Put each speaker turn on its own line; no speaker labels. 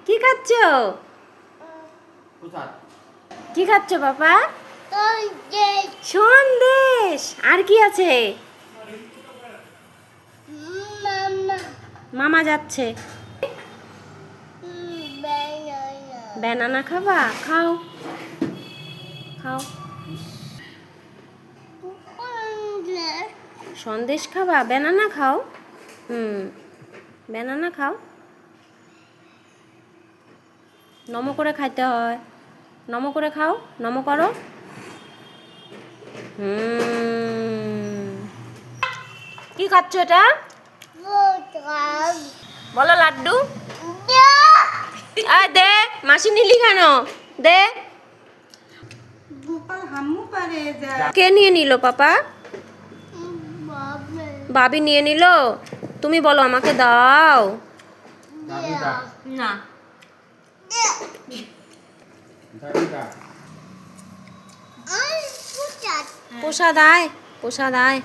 কি খাচ্ছ? কি খাচ্ছ বাবা? সন্দেশ। আর কি আছে? মামা যাচ্ছে। ব্যানানা খাবা? খাও খাও। সন্দেশ খাবা? ব্যানানা খাও। ব্যানানা খাও। নম করে খাইতে হয়। নম করে খাও। নম করো। কি খাচ্ছ এটা? বলো লাড্ডু। দে, মাসি নিলি কেন? দে। কে নিয়ে নিল পাপা? বাবি নিয়ে নিল। তুমি বলো আমাকে দাও। না। প্রসাদ আয়, প্রসাদ আয়।